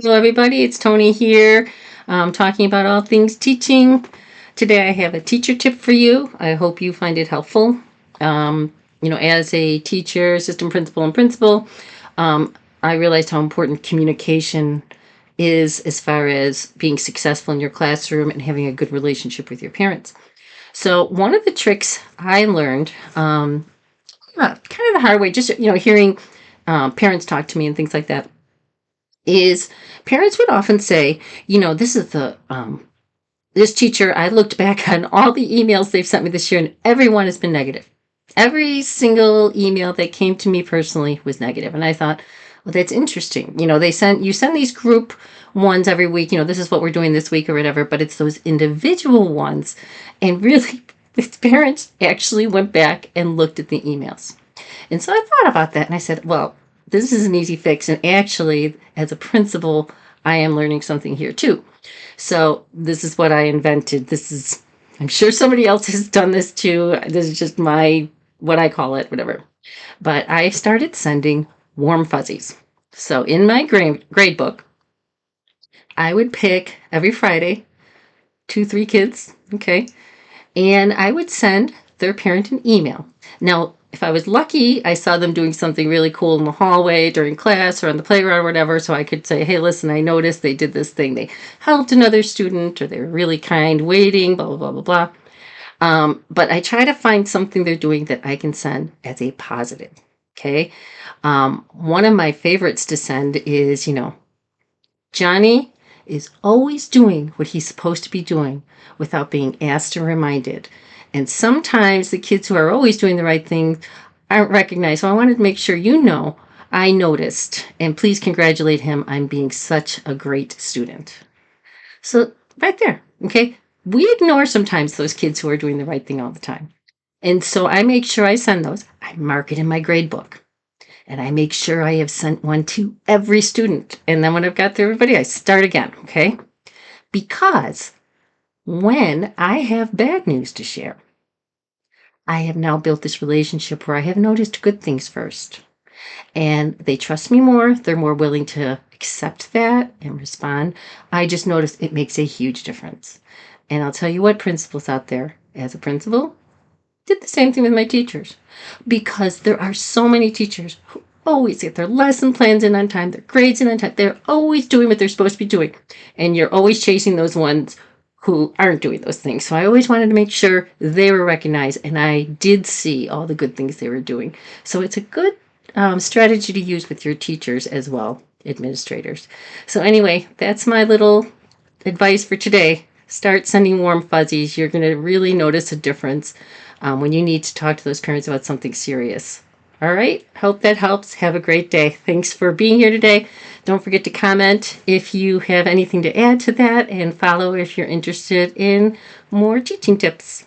Hello, everybody. It's Toni here, talking about all things teaching. Today, I have a teacher tip for you. I hope you find it helpful. As a teacher, assistant principal, and principal, um, I realized how important communication is as far as being successful in your classroom and having a good relationship with your parents. So, one of the tricks I learned, kind of the hard way, just hearing parents talk to me and things like that is parents would often say, this is this teacher, I looked back on all the emails they've sent me this year, and everyone has been negative. Every single email that came to me personally was negative. And I thought, well, that's interesting. You send these group ones every week, this is what we're doing this week or whatever, but it's those individual ones. And really, the parents actually went back and looked at the emails. And so I thought about that and I said, well, this is an easy fix. And actually, as a principal, I am learning something here too. So this is what I invented. I'm sure somebody else has done this too. This is just what I call it, whatever. But I started sending warm fuzzies. So in my grade book, I would pick every Friday 2, 3 kids, okay, and I would send their parent an email. Now, if I was lucky, I saw them doing something really cool in the hallway during class or on the playground or whatever, so I could say, hey, listen, I noticed they did this thing. They helped another student, or they were really kind, waiting, blah, blah, blah, blah, blah. But I try to find something they're doing that I can send as a positive, okay? One of my favorites to send is, Johnny is always doing what he's supposed to be doing without being asked or reminded. And sometimes the kids who are always doing the right thing aren't recognized. So I wanted to make sure I noticed. And please congratulate him on being such a great student. So, right there, okay? We ignore sometimes those kids who are doing the right thing all the time. And so I make sure I send those. I mark it in my grade book. And I make sure I have sent one to every student. And then when I've got through everybody, I start again, okay? Because when I have bad news to share, I have now built this relationship where I have noticed good things first. And they trust me more. They're more willing to accept that and respond. I just noticed it makes a huge difference. And I'll tell you what, principals out there, as a principal, did the same thing with my teachers, because there are so many teachers who always get their lesson plans in on time, their grades in on time. They're always doing what they're supposed to be doing. And you're always chasing those ones who aren't doing those things. So I always wanted to make sure they were recognized, and I did see all the good things they were doing. So it's a good strategy to use with your teachers as well, administrators. So anyway, that's my little advice for today. Start sending warm fuzzies. You're going to really notice a difference when you need to talk to those parents about something serious. All right. Hope that helps. Have a great day. Thanks for being here today. Don't forget to comment if you have anything to add to that, and follow if you're interested in more teaching tips.